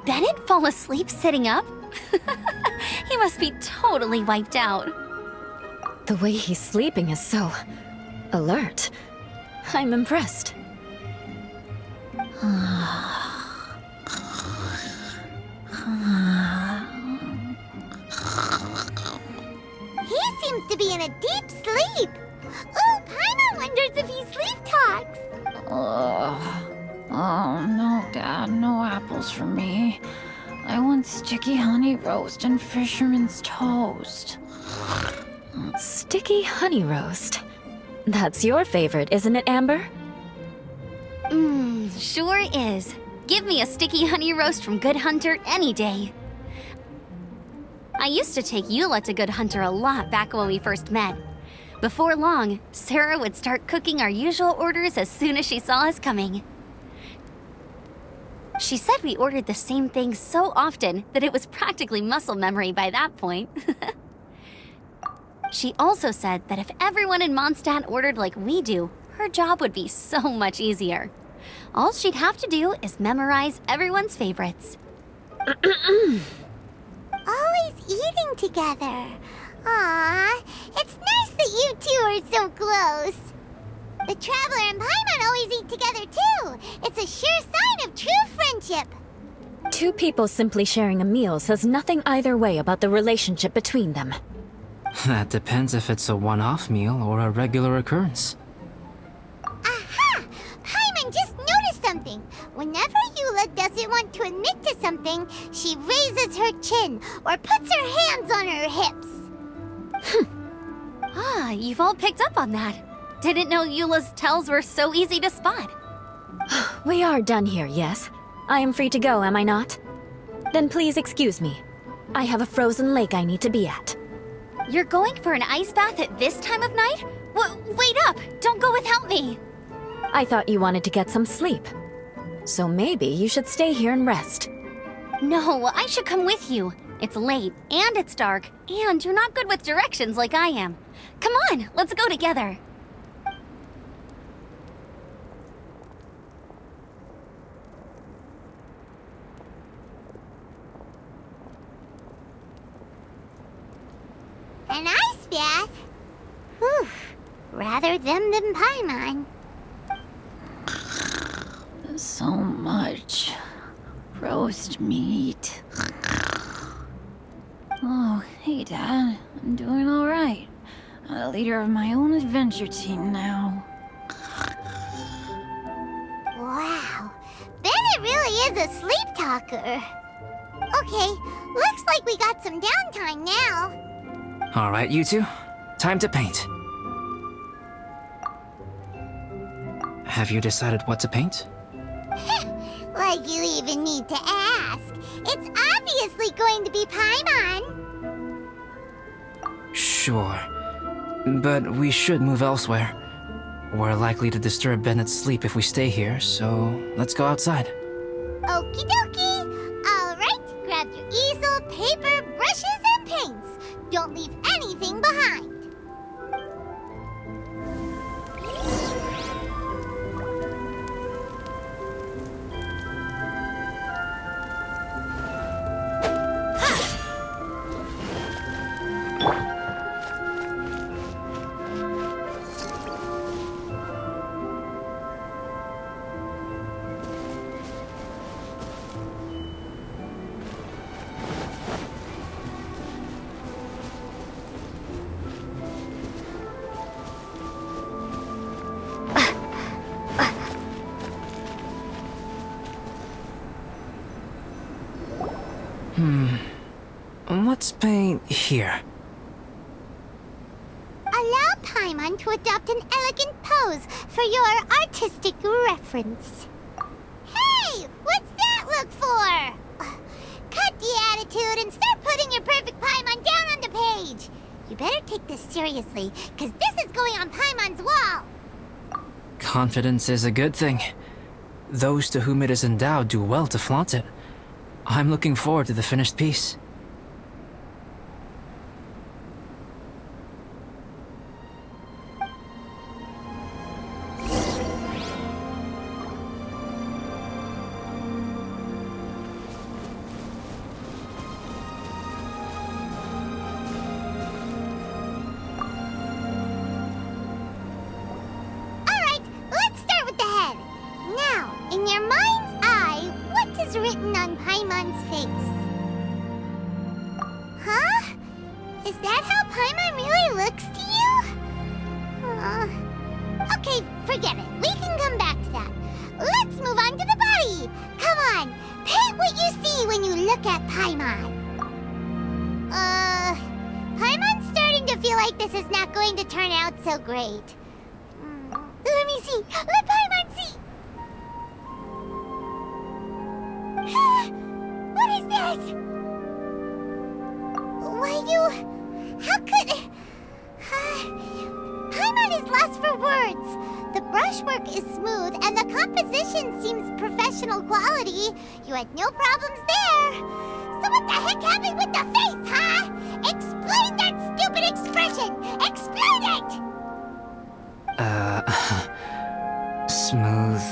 Bennett fall asleep sitting up? He must be totally wiped out. The way he's sleeping is so alert. I'm impressed. He seems to be in a deep sleep. Ooh, Paimon wonders if he sleep talks. Oh, no, Dad, no apples for me. I want sticky honey roast and fisherman's toast. Sticky honey roast. That's your favorite, isn't it, Amber? Sure is. Give me a sticky honey roast from Good Hunter any day. I used to take Eula to Good Hunter a lot back when we first met. Before long, Sarah would start cooking our usual orders as soon as she saw us coming. She said we ordered the same thing so often that it was practically muscle memory by that point. She also said that if everyone in Mondstadt ordered like we do, her job would be so much easier. All she'd have to do is memorize everyone's favorites. Always eating together. Aww, it's nice that you two are so close. The Traveler and Paimon always eat together too. It's a sure sign of true friendship. Two people simply sharing a meal says nothing either way about the relationship between them. That depends if it's a one-off meal or a regular occurrence. Aha! Paimon just noticed something. Whenever Eula doesn't want to admit to something, she raises her chin or puts her hands on her hips. Ah, you've all picked up on that. Didn't know Eula's tells were so easy to spot. We are done here, yes? I am free to go, am I not? Then please excuse me. I have a frozen lake I need to be at. You're going for an ice bath at this time of night? Wait up! Don't go without me! I thought you wanted to get some sleep. So maybe you should stay here and rest. No, I should come with you. It's late, and it's dark, and you're not good with directions like I am. Come on, let's go together. An ice bath? Whew. Rather them than Paimon. So much roast meat. Oh, hey, Dad. I'm doing all right. I'm the leader of my own adventure team now. Wow. Bennett really is a sleep talker. Okay, looks like we got some downtime now. All right, you two. Time to paint. Have you decided what to paint? Like you even need to ask. It's obviously going to be Paimon. Sure. But we should move elsewhere. We're likely to disturb Bennett's sleep if we stay here, so let's go outside. Okie dokie. All right, grab your easel, paper, brushes, and paints. Don't leave anything behind. Let's paint here. Allow Paimon to adopt an elegant pose for your artistic reference. Hey, what's that look for? Cut the attitude and start putting your perfect Paimon down on the page. You better take this seriously, because this is going on Paimon's wall. Confidence is a good thing. Those to whom it is endowed do well to flaunt it. I'm looking forward to the finished piece. In your mind's eye, what is written on Paimon's face? Huh? Is that how Paimon really looks to you? Okay, forget it. We can come back to that. Let's move on to the body. Come on, paint what you see when you look at Paimon. Paimon's starting to feel like this is not going to turn out so great. Let me see. Let Paimon see. What is that? How could... Paimon is lost for words. The brushwork is smooth and the composition seems professional quality. You had no problems there. So what the heck happened with the face, huh? Explain that stupid expression! Explain it! Smooth,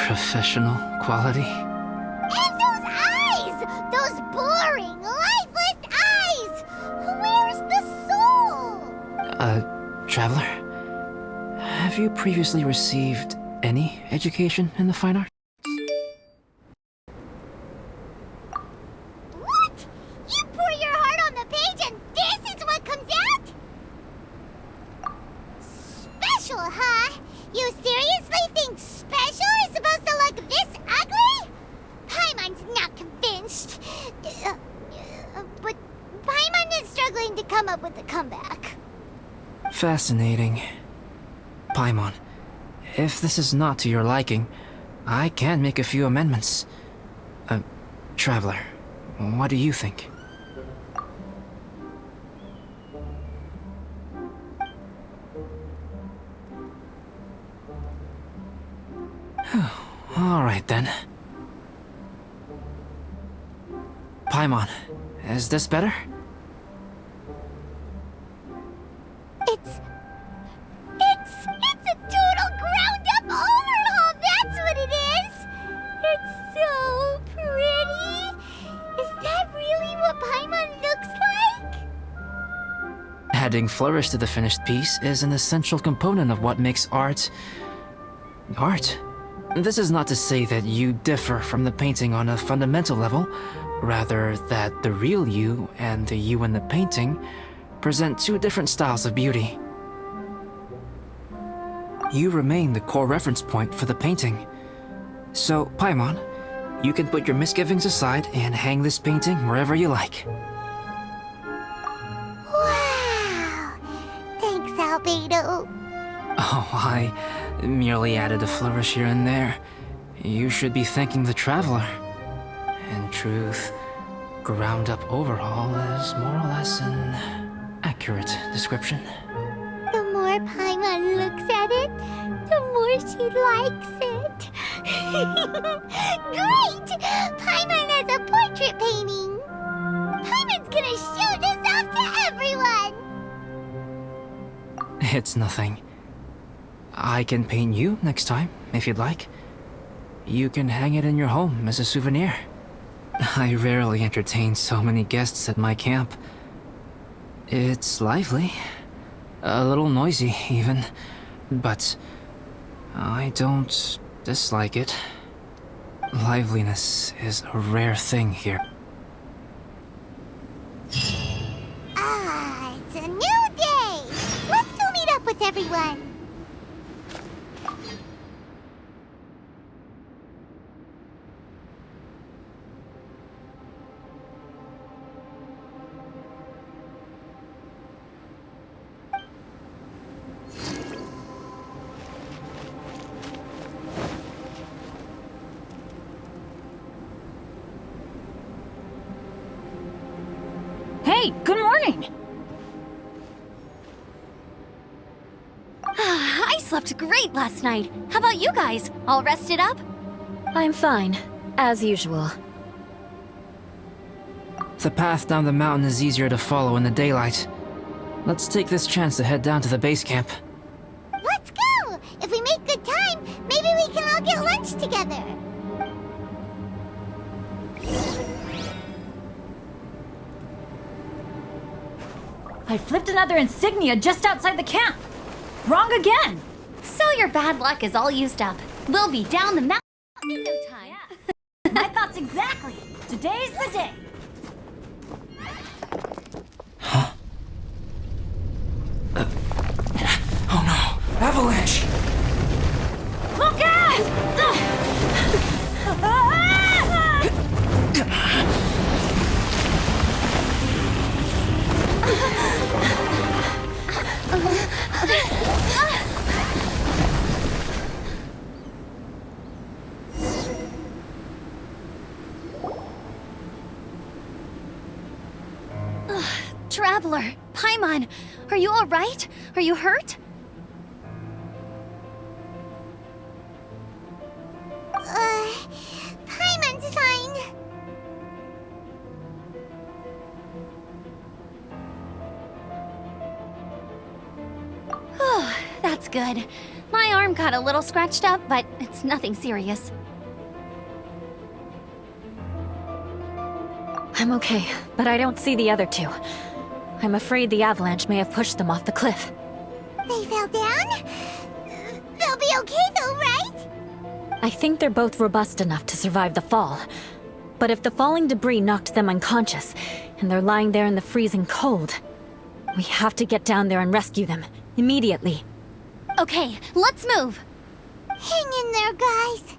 professional quality? And those eyes! Those boring, lifeless eyes! Where's the soul? Traveler? Have you previously received any education in the fine arts? What? You pour your heart on the page and this is what comes out? Special, huh? You seriously think special is supposed to look this ugly? Paimon's not convinced. But Paimon is struggling to come up with a comeback. Fascinating. Paimon, if this is not to your liking, I can make a few amendments. Traveler, what do you think? All right then. Paimon, is this better? It's a total ground-up overhaul, that's what it is! It's so pretty! Is that really what Paimon looks like? Adding flourish to the finished piece is an essential component of what makes art... art. This is not to say that you differ from the painting on a fundamental level, rather that the real you and the you in the painting present two different styles of beauty. You remain the core reference point for the painting. So, Paimon, you can put your misgivings aside and hang this painting wherever you like. Wow! Thanks, Albedo. Oh, I merely added a flourish here and there. You should be thanking the Traveler. In truth, ground-up overhaul is more or less an accurate description. The more Paimon looks at it, the more she likes it. Great! Paimon has a portrait painting! Paimon's gonna show this off to everyone! It's nothing. I can paint you next time, if you'd like. You can hang it in your home as a souvenir. I rarely entertain so many guests at my camp. It's lively. A little noisy, even. But I don't dislike it. Liveliness is a rare thing here. Ah, it's a new day! Let's go meet up with everyone! Hey, good morning! I slept great last night. How about you guys? All rested up? I'm fine, as usual. The path down the mountain is easier to follow in the daylight. Let's take this chance to head down to the base camp. Let's go! If we make good time, maybe we can all get lunch together. I flipped another insignia just outside the camp. Wrong again. So your bad luck is all used up. We'll be down the mountain My thoughts exactly. Today's the day. Oh no! Avalanche! Look out! Traveler, Paimon, are you all right? Are you hurt? Paimon's fine. That's good. My arm got a little scratched up, but it's nothing serious. I'm okay, but I don't see the other two. I'm afraid the avalanche may have pushed them off the cliff. They fell down? They'll be okay though, right? I think they're both robust enough to survive the fall. But if the falling debris knocked them unconscious, and they're lying there in the freezing cold, we have to get down there and rescue them, immediately. Okay, let's move. Hang in there, guys.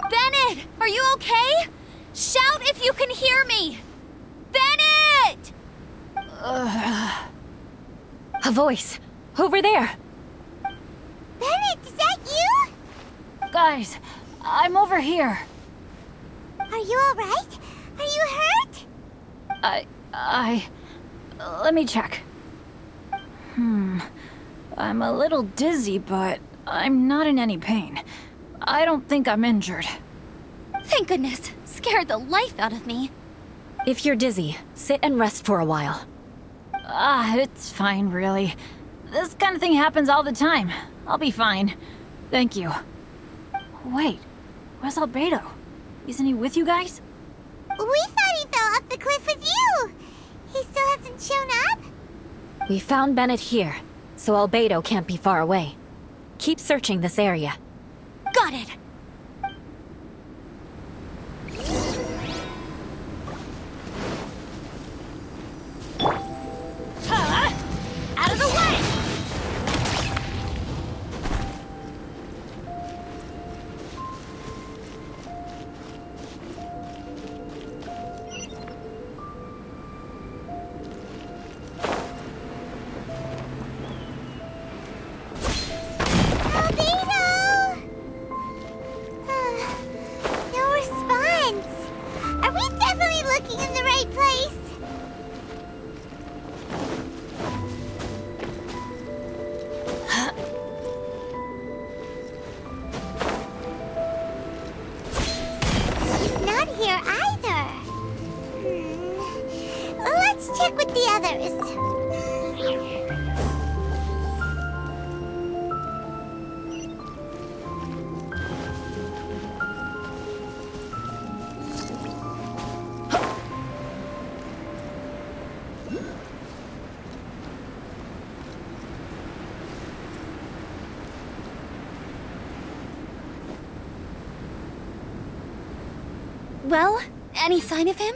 Bennett, are you okay? Shout if you can hear me! Bennett! A voice! Over there! Bennett, is that you? Guys, I'm over here. Are you alright? Are you hurt? Let me check. I'm a little dizzy, but I'm not in any pain. I don't think I'm injured. Thank goodness. Scared the life out of me. If you're dizzy, sit and rest for a while. It's fine, really. This kind of thing happens all the time. I'll be fine. Thank you. Wait, where's Albedo? Isn't he with you guys? We thought he fell off the cliff with you. He still hasn't shown up? We found Bennett here, so Albedo can't be far away. Keep searching this area. Got it. Out of the way! Albedo! No response. Are we definitely looking in the right place? He's not here either. Let's check with the others. Well, any sign of him?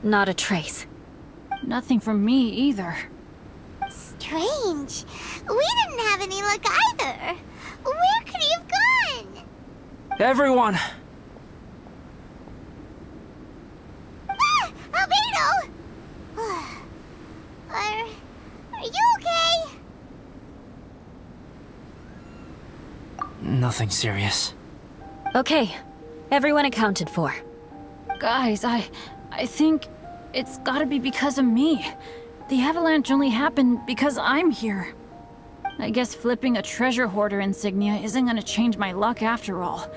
Not a trace. Nothing from me either. Strange. We didn't have any luck either. Where could he have gone? Everyone! Ah! Albedo! Are you okay? Nothing serious. Okay, everyone accounted for. Guys, I think it's gotta be because of me. The avalanche only happened because I'm here. I guess flipping a treasure hoarder insignia isn't gonna change my luck after all.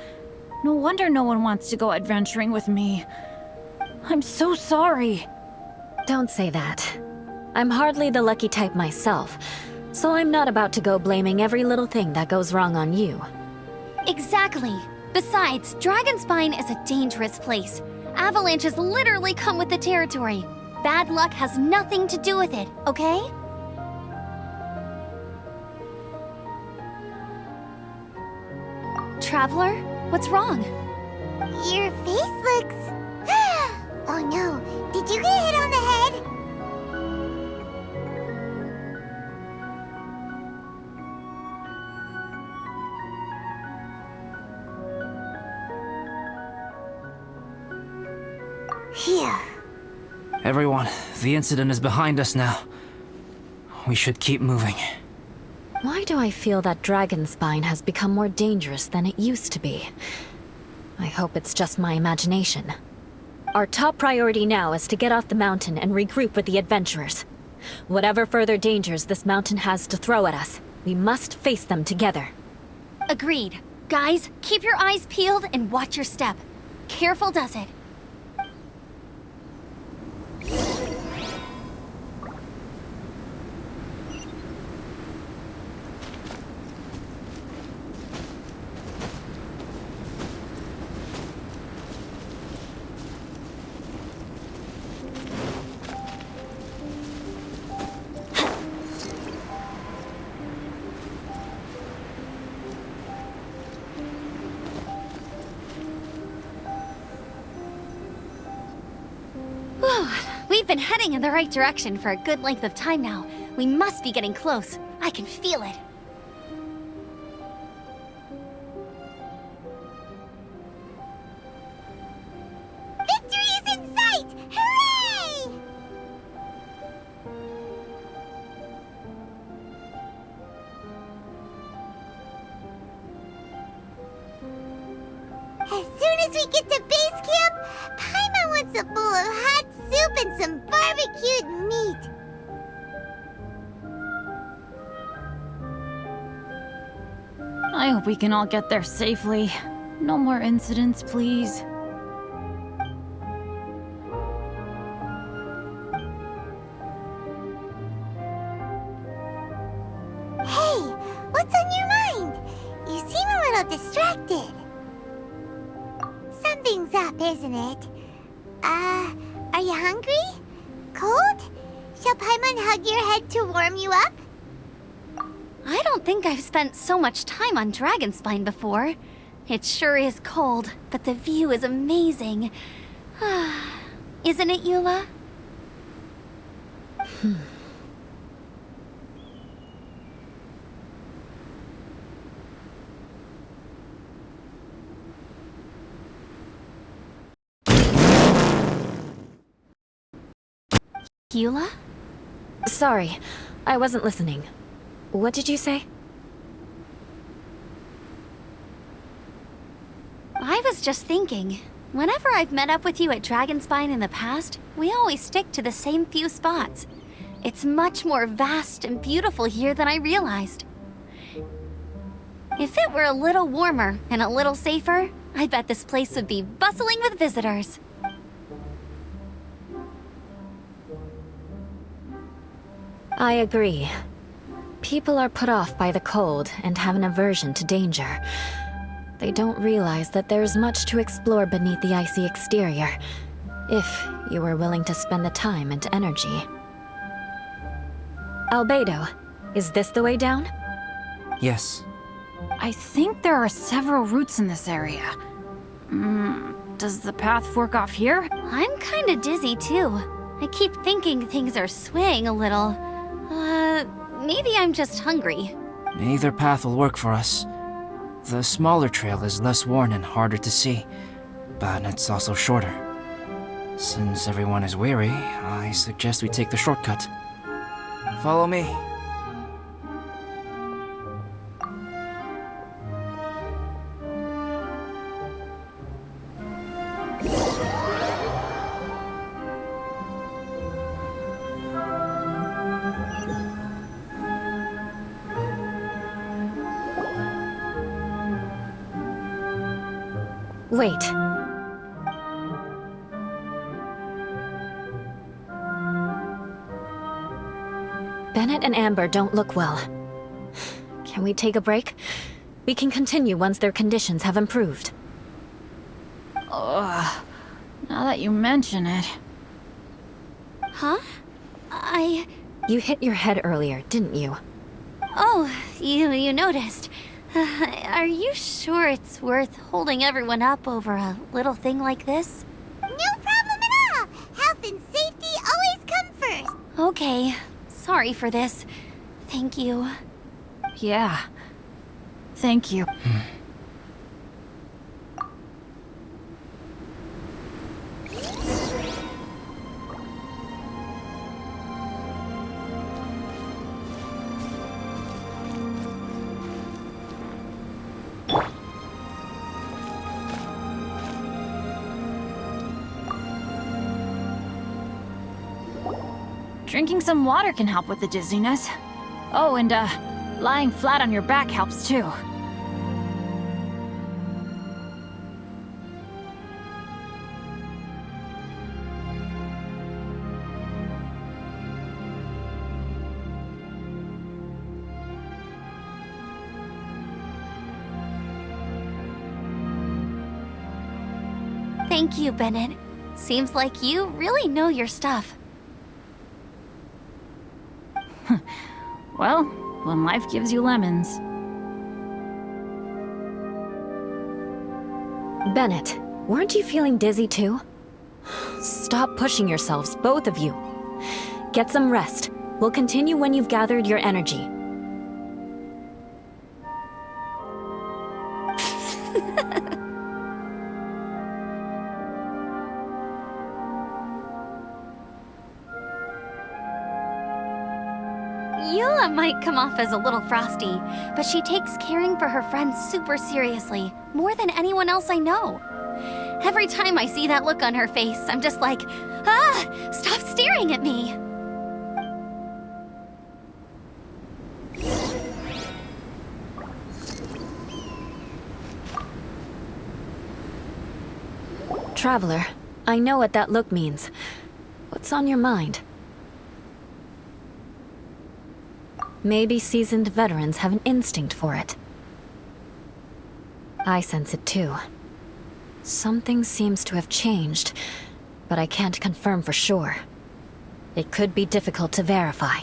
No wonder no one wants to go adventuring with me. I'm so sorry. Don't say that. I'm hardly the lucky type myself, so I'm not about to go blaming every little thing that goes wrong on you. Exactly. Besides, Dragonspine is a dangerous place. Avalanches literally come with the territory. Bad luck has nothing to do with it, okay? Traveler, what's wrong? Your face looks... Oh no, did you get hit on the head? Phew. Everyone, the incident is behind us now. We should keep moving. Why do I feel that Dragonspine has become more dangerous than it used to be? I hope it's just my imagination. Our top priority now is to get off the mountain and regroup with the adventurers. Whatever further dangers this mountain has to throw at us, we must face them together. Agreed. Guys, keep your eyes peeled and watch your step. Careful does it. We've been heading in the right direction for a good length of time now. We must be getting close. I can feel it. Victory is in sight! Hooray! As soon as we get to base camp, Paimon wants a bowl of hot soup and some barbecued meat. I hope we can all get there safely. No more incidents, please. Hey, what's on your mind? You seem a little distracted. Something's up, isn't it? Are you hungry? Cold? Shall Paimon hug your head to warm you up? I don't think I've spent so much time on Dragonspine before. It sure is cold, but the view is amazing. Isn't it, Eula? Eula? Sorry, I wasn't listening. What did you say? I was just thinking, whenever I've met up with you at Dragonspine in the past, we always stick to the same few spots. It's much more vast and beautiful here than I realized. If it were a little warmer and a little safer, I bet this place would be bustling with visitors. I agree. People are put off by the cold and have an aversion to danger. They don't realize that there's much to explore beneath the icy exterior, if you were willing to spend the time and energy. Albedo, is this the way down? Yes. I think there are several routes in this area. Does the path fork off here? I'm kinda dizzy too. I keep thinking things are swaying a little. Maybe I'm just hungry. Either path will work for us. The smaller trail is less worn and harder to see, but it's also shorter. Since everyone is weary, I suggest we take the shortcut. Follow me. Wait. Bennett and Amber don't look well. Can we take a break? We can continue once their conditions have improved. Ugh. Now that you mention it. Huh? You hit your head earlier, didn't you? Oh, you noticed. Are you sure it's worth holding everyone up over a little thing like this? No problem at all! Health and safety always come first! Okay, sorry for this. Thank you. Yeah. Thank you. Drinking some water can help with the dizziness. Oh, and lying flat on your back helps too. Thank you, Bennett. Seems like you really know your stuff. Well, when life gives you lemons. Bennett, weren't you feeling dizzy too? Stop pushing yourselves, both of you. Get some rest. We'll continue when you've gathered your energy. Eula might come off as a little frosty, but she takes caring for her friends super seriously, more than anyone else I know. Every time I see that look on her face, I'm just like, ah, stop staring at me. Traveler, I know what that look means. What's on your mind? Maybe seasoned veterans have an instinct for it. I sense it too. Something seems to have changed, but I can't confirm for sure. It could be difficult to verify.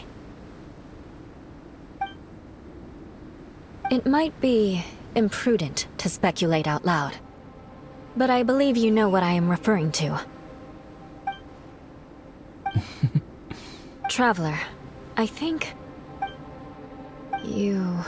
It might be imprudent to speculate out loud, but I believe you know what I am referring to. Traveler, I think... you...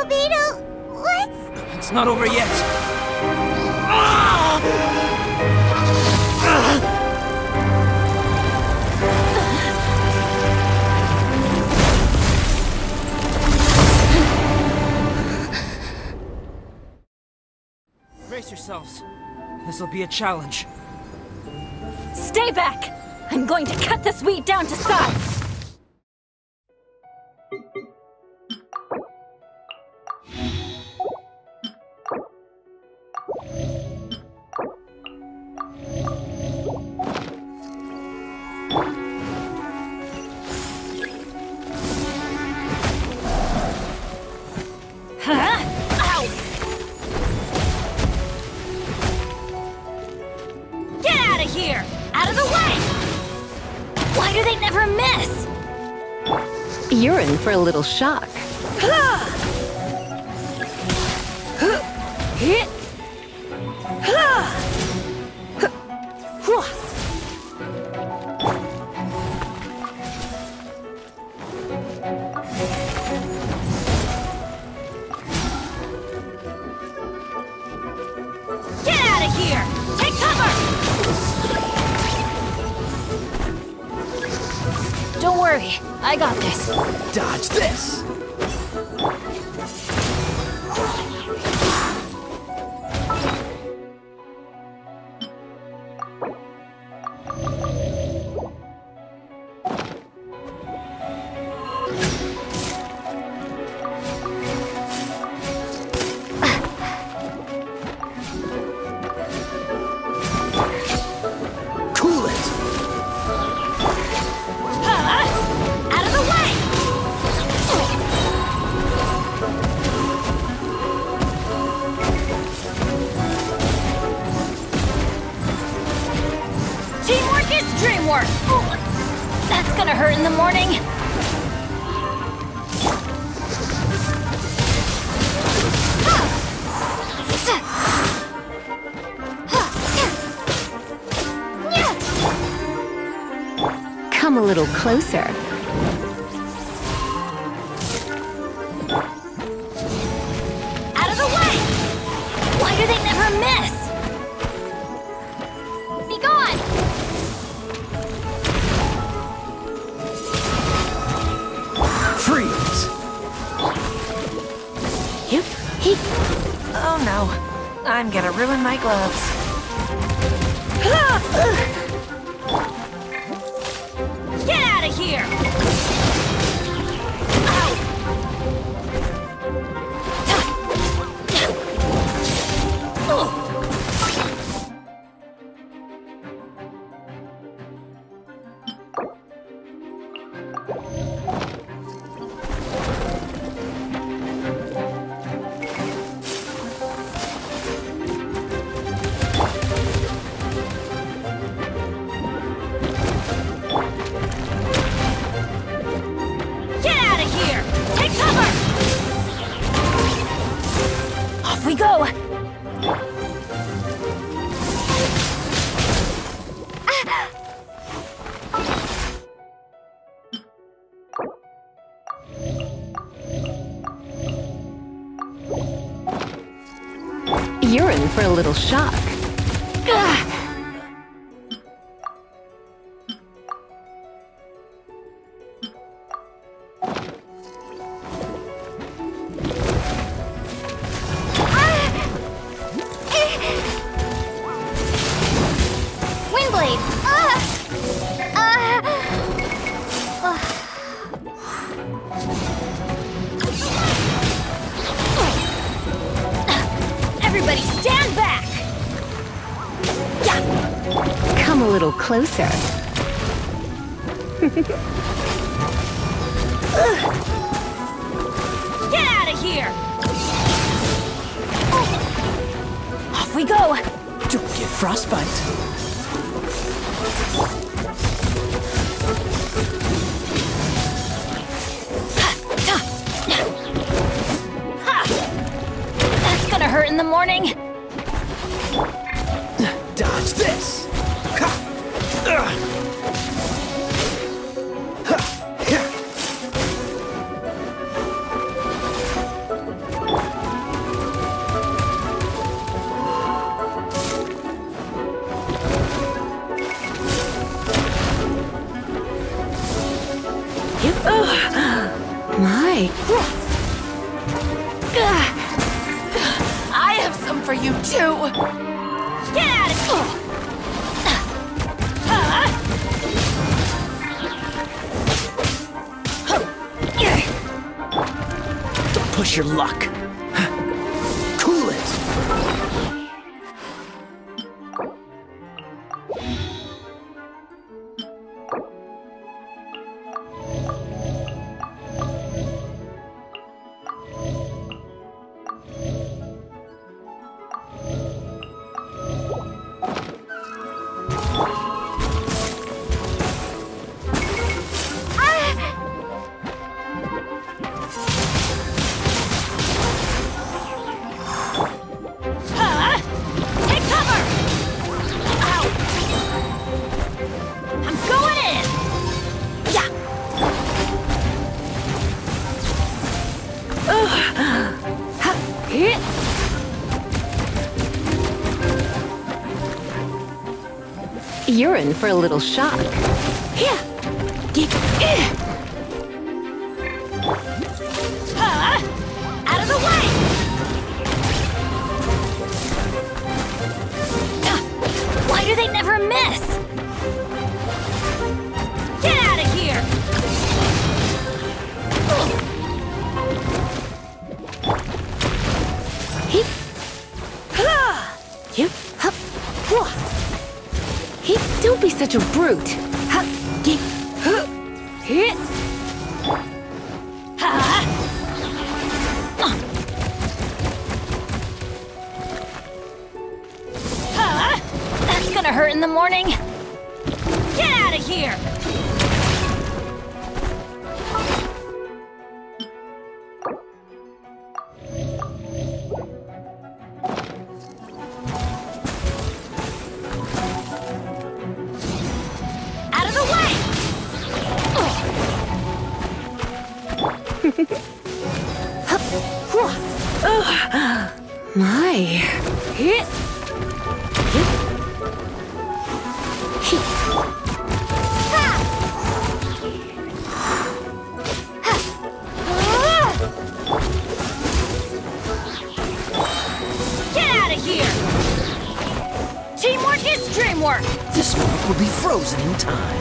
Albedo, what's... It's not over yet. Brace yourselves. This'll be a challenge. Stay back! I'm going to cut this weed down to size! Huh? Ow! Get out of here! Out of the way! Why do they never miss? You're in for a little shock. Get out of here! Take cover! Don't worry, I got this. Dodge this! Cool it! Out of the way! Teamwork is dreamwork! That's gonna hurt in the morning. Come a little closer. Out of the way! Why do they never miss? Be gone! Freeze! Yep. He. Oh no, I'm gonna ruin my gloves. Get out of here! Get out of here! Take cover! Off we go! You're in for a little shock. Windblade! Everybody stand back! Come a little closer. Get out of here! Off we go! Don't get frostbite. That's gonna hurt in the morning. Dodge this! Ha! Ugh! Ha! Yeah! My. I have some for you too. Get out of Don't push your luck. Cool it! You're in for a little shock. Out of the way! Why do they never miss? Get out of here! Don't be such a brute. That's gonna hurt in the morning. Get out of here! Out of the way! My. Get out of here! Teamwork is dreamwork! This moment will be frozen in time.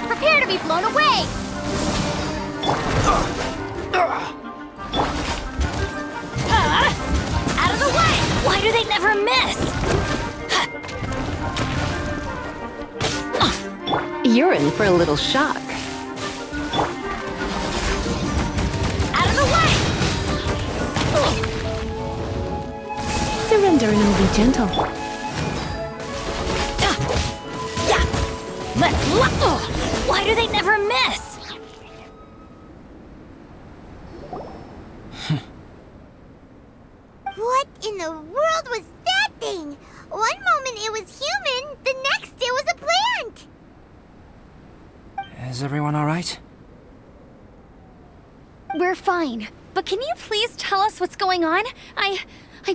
Prepare to be blown away! Out of the way! Why do they never miss? You're in for a little shock. Out of the way! Surrender and I'll be gentle. Let's look! Why do they never miss? What in the world was that thing? One moment it was human, the next it was a plant! Is everyone alright? We're fine. But can you please tell us what's going on? I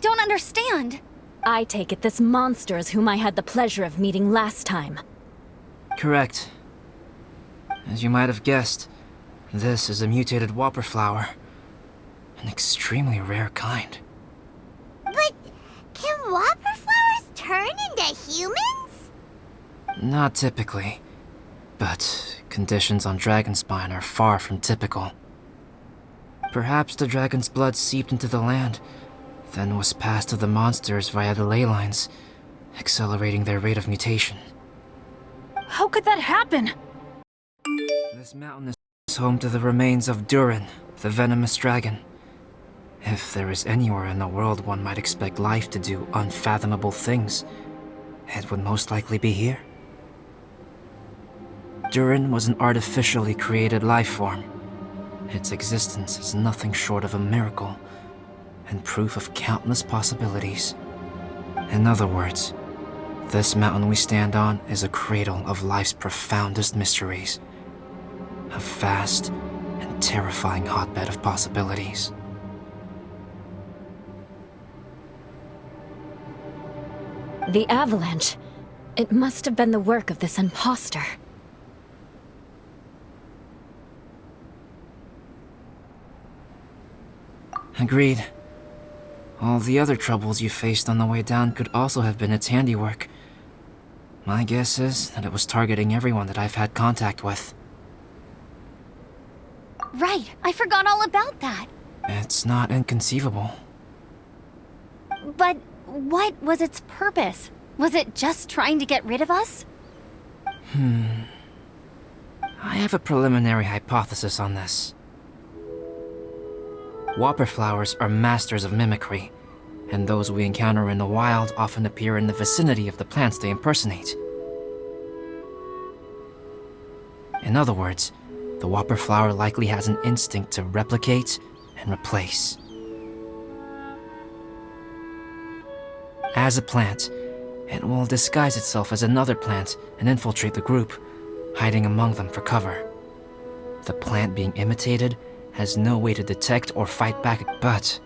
don't understand. I take it this monster is whom I had the pleasure of meeting last time. Correct. As you might have guessed, this is a mutated whopper flower. An extremely rare kind. But can whopper flowers turn into humans? Not typically. But conditions on Dragonspine are far from typical. Perhaps the dragon's blood seeped into the land, then was passed to the monsters via the ley lines, accelerating their rate of mutation. How could that happen? This mountain is home to the remains of Durin, the venomous dragon. If there is anywhere in the world one might expect life to do unfathomable things, it would most likely be here. Durin was an artificially created life form. Its existence is nothing short of a miracle, and proof of countless possibilities. In other words, this mountain we stand on is a cradle of life's profoundest mysteries. A vast and terrifying hotbed of possibilities. The avalanche. It must have been the work of this imposter. Agreed. All the other troubles you faced on the way down could also have been its handiwork. My guess is that it was targeting everyone that I've had contact with. Right, I forgot all about that. It's not inconceivable. But what was its purpose? Was it just trying to get rid of us? I have a preliminary hypothesis on this. Whopper flowers are masters of mimicry, and those we encounter in the wild often appear in the vicinity of the plants they impersonate. In other words, the whopper flower likely has an instinct to replicate and replace. As a plant, it will disguise itself as another plant and infiltrate the group, hiding among them for cover. The plant being imitated has no way to detect or fight back, but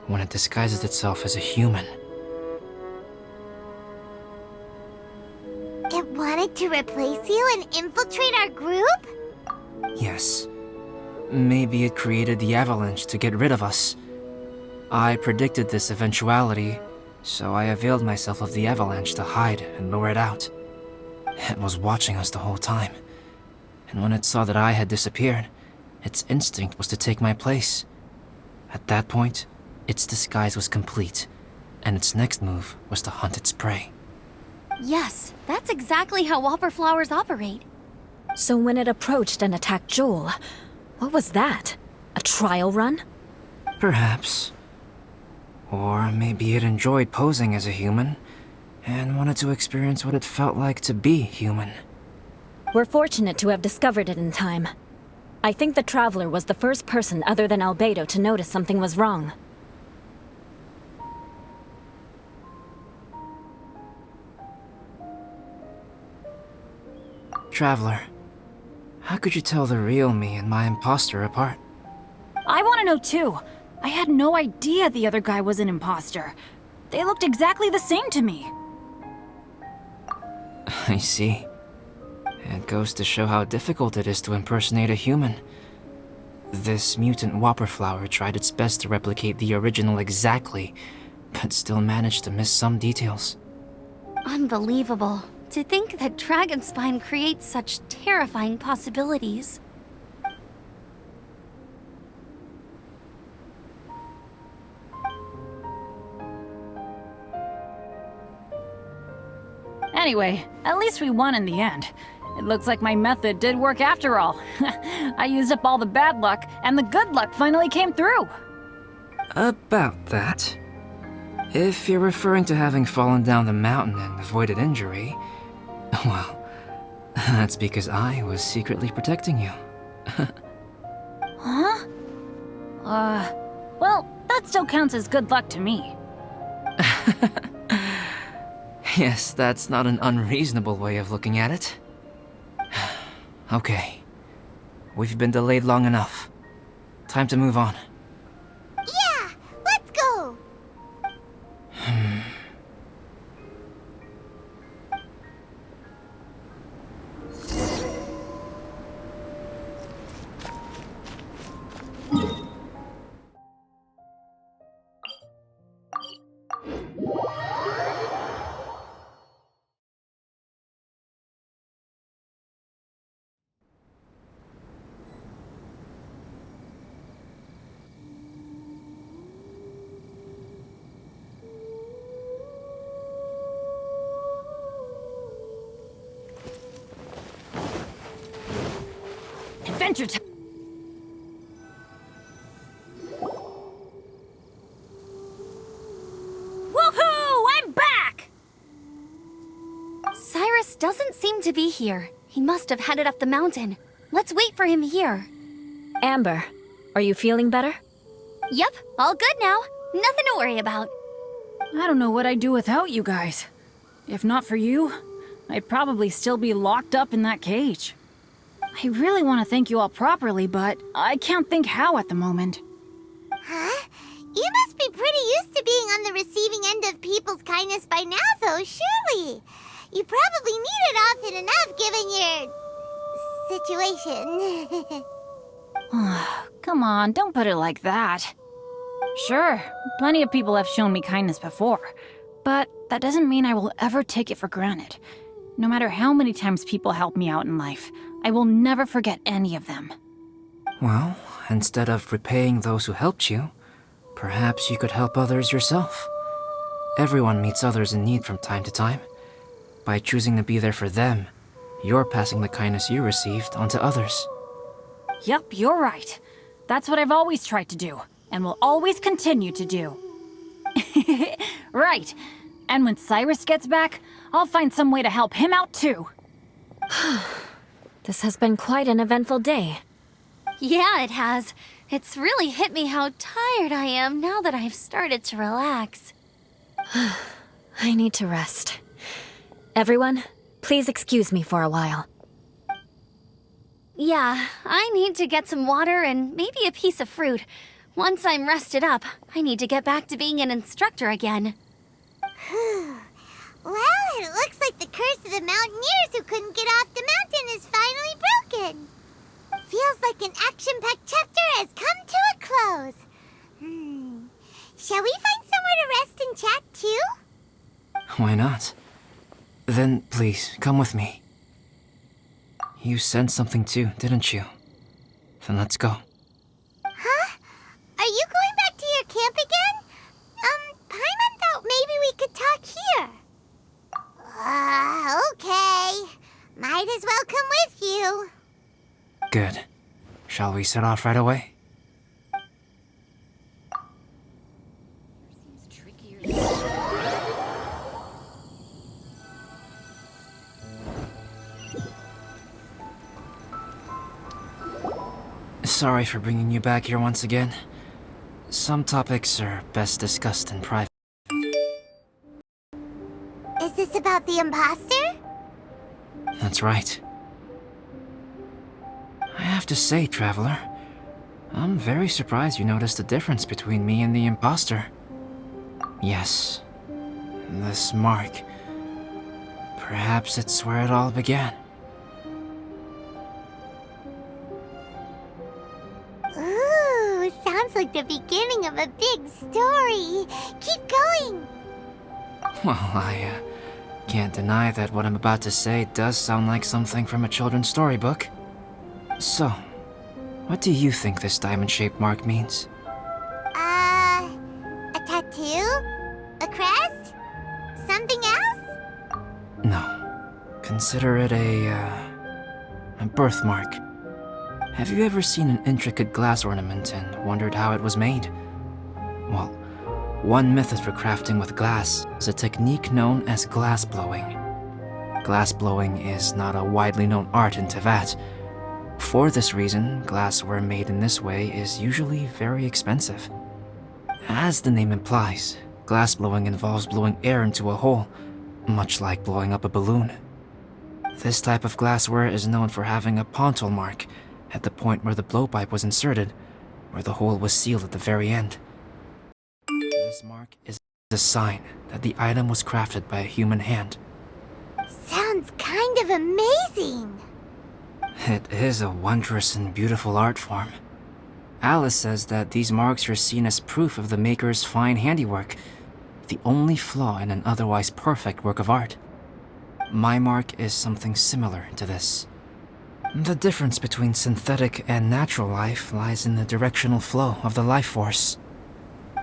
when it disguises itself as a human, It wanted to replace you and infiltrate our group? yes, maybe it created the avalanche to get rid of us. I predicted this eventuality, so I availed myself of the avalanche to hide and lure it out. It was watching us the whole time, and when it saw that I had disappeared, its instinct was to take my place. At that point, its disguise was complete, and its next move was to hunt its prey. Yes, that's exactly how whopper flowers operate. So when it approached and attacked Joel, what was that? A trial run? Perhaps. Or maybe it enjoyed posing as a human, and wanted to experience what it felt like to be human. We're fortunate to have discovered it in time. I think the Traveler was the first person other than Albedo to notice something was wrong. Traveler, how could you tell the real me and my imposter apart? I want to know too. I had no idea the other guy was an imposter. They looked exactly the same to me. I see. It goes to show how difficult it is to impersonate a human. This mutant whopper flower tried its best to replicate the original exactly, but still managed to miss some details. Unbelievable. To think that Dragonspine creates such terrifying possibilities. Anyway, at least we won in the end. It looks like my method did work after all. I used up all the bad luck, and the good luck finally came through. About that. If you're referring to having fallen down the mountain and avoided injury, well, that's because I was secretly protecting you. Huh? Well, that still counts as good luck to me. Yes, that's not an unreasonable way of looking at it. Okay. We've been delayed long enough. Time to move on. Yeah, let's go! Adventure time! Woohoo! I'm back! Cyrus doesn't seem to be here. He must have headed up the mountain. Let's wait for him here. Amber, are you feeling better? Yep, all good now. Nothing to worry about. I don't know what I'd do without you guys. If not for you, I'd probably still be locked up in that cage. I really want to thank you all properly, but I can't think how at the moment. Huh? You must be pretty used to being on the receiving end of people's kindness by now, though, surely. You probably need it often enough given your... situation. Come on, don't put it like that. Sure, plenty of people have shown me kindness before, but that doesn't mean I will ever take it for granted. No matter how many times people help me out in life, I will never forget any of them. Well, instead of repaying those who helped you, perhaps you could help others yourself. Everyone meets others in need from time to time. By choosing to be there for them, you're passing the kindness you received on to others. Yep, you're right. That's what I've always tried to do. and will always continue to do. Right. And when Cyrus gets back, I'll find some way to help him out too. This has been quite an eventful day. Yeah, it has. It's really hit me how tired I am now that I've started to relax. I need to rest. Everyone, please excuse me for a while. Yeah, I need to get some water and maybe a piece of fruit. Once I'm rested up, I need to get back to being an instructor again. Well, it looks like the curse of the mountaineers who couldn't get off the mountain is finally broken. Feels like an action-packed chapter has come to a close. Shall we find somewhere to rest and chat too? Why not? Then please, come with me. You sensed something too, didn't you? Then let's go. Huh? Are you going back to your camp again? Paimon thought maybe we could talk here. Okay. Might as well come with you. Good. Shall we set off right away? Sorry for bringing you back here once again. Some topics are best discussed in private. Is this about the imposter? That's right. I have to say, Traveler, I'm very surprised you noticed the difference between me and the imposter. Yes, this mark. Perhaps it's where it all began. Ooh, sounds like the beginning of a big story. Keep going. Well, I can't deny that what I'm about to say does sound like something from a children's storybook. So, what do you think this diamond-shaped mark means? A tattoo? A crest? Something else? No. Consider it a birthmark. Have you ever seen an intricate glass ornament and wondered how it was made? Well, one method for crafting with glass is a technique known as glass blowing. Glass blowing is not a widely known art in Teyvat. For this reason, glassware made in this way is usually very expensive. As the name implies, glass blowing involves blowing air into a hole, much like blowing up a balloon. This type of glassware is known for having a pontal mark at the point where the blowpipe was inserted, where the hole was sealed at the very end. This mark is a sign that the item was crafted by a human hand. Sounds kind of amazing. It is a wondrous and beautiful art form. Alice says that these marks are seen as proof of the maker's fine handiwork, the only flaw in an otherwise perfect work of art. My mark is something similar to this. The difference between synthetic and natural life lies in the directional flow of the life force.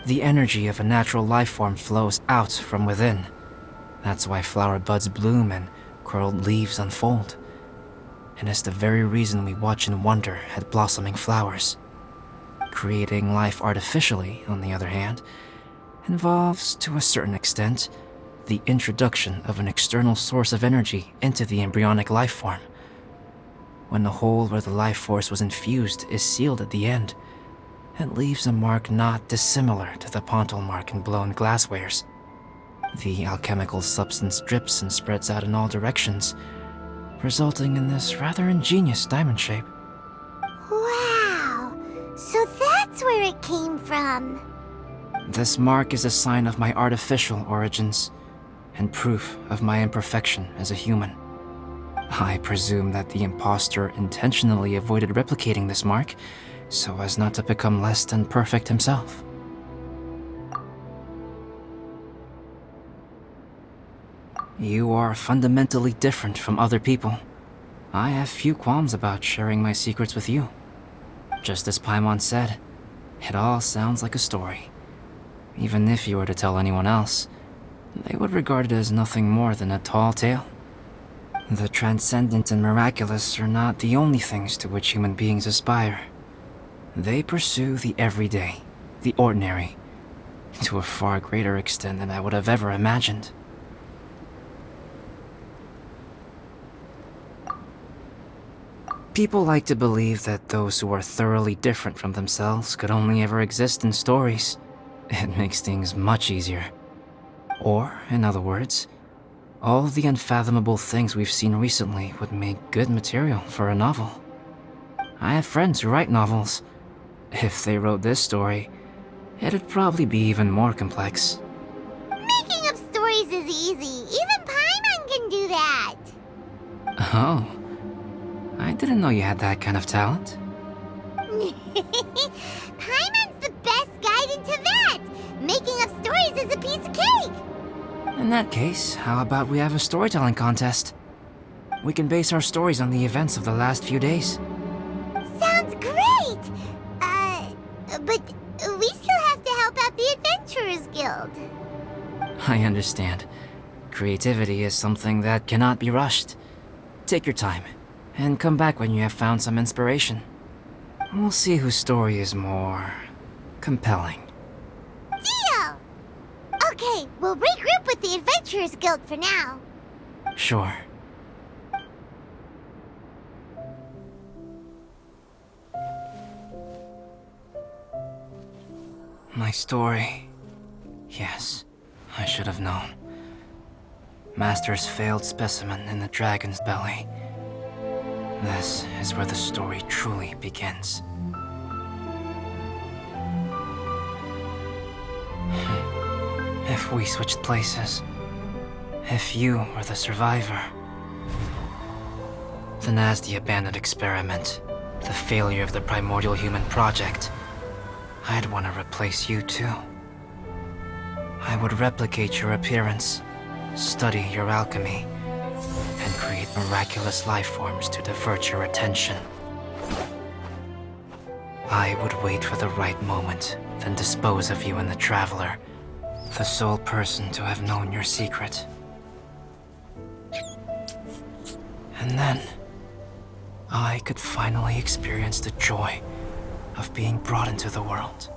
The energy of a natural life form flows out from within. That's why flower buds bloom and curled leaves unfold. And it's the very reason we watch and wonder at blossoming flowers. Creating life artificially, on the other hand, involves, to a certain extent, the introduction of an external source of energy into the embryonic life form. When the hole where the life force was infused is sealed at the end, it leaves a mark not dissimilar to the pontal mark in blown glasswares. The alchemical substance drips and spreads out in all directions, resulting in this rather ingenious diamond shape. Wow, so that's where it came from. This mark is a sign of my artificial origins, and proof of my imperfection as a human. I presume that the imposter intentionally avoided replicating this mark, so as not to become less than perfect himself. You are fundamentally different from other people. I have few qualms about sharing my secrets with you. Just as Paimon said, it all sounds like a story. Even if you were to tell anyone else, they would regard it as nothing more than a tall tale. The transcendent and miraculous are not the only things to which human beings aspire. They pursue the everyday, the ordinary, to a far greater extent than I would have ever imagined. People like to believe that those who are thoroughly different from themselves could only ever exist in stories. It makes things much easier. Or, in other words, all of the unfathomable things we've seen recently would make good material for a novel. I have friends who write novels. If they wrote this story, it'd probably be even more complex. Making up stories is easy. Even Paimon can do that. Oh. I didn't know you had that kind of talent. Paimon's the best guide into that. Making up stories is a piece of cake. In that case, how about we have a storytelling contest? We can base our stories on the events of the last few days. Sounds great! But we still have to help out the Adventurers Guild. I understand. Creativity is something that cannot be rushed. Take your time, and come back when you have found some inspiration. We'll see whose story is more compelling. Deal! Okay, we'll regroup with the Adventurers Guild for now. Sure. My story. Yes, I should have known. Master's failed specimen in the dragon's belly. This is where the story truly begins. If we switched places, if you were the survivor, then as the abandoned experiment, the failure of the primordial human project, I'd want to replace you too. I would replicate your appearance, study your alchemy, and create miraculous life forms to divert your attention. I would wait for the right moment, then dispose of you and the Traveler, the sole person to have known your secret. And then, I could finally experience the joy of being brought into the world.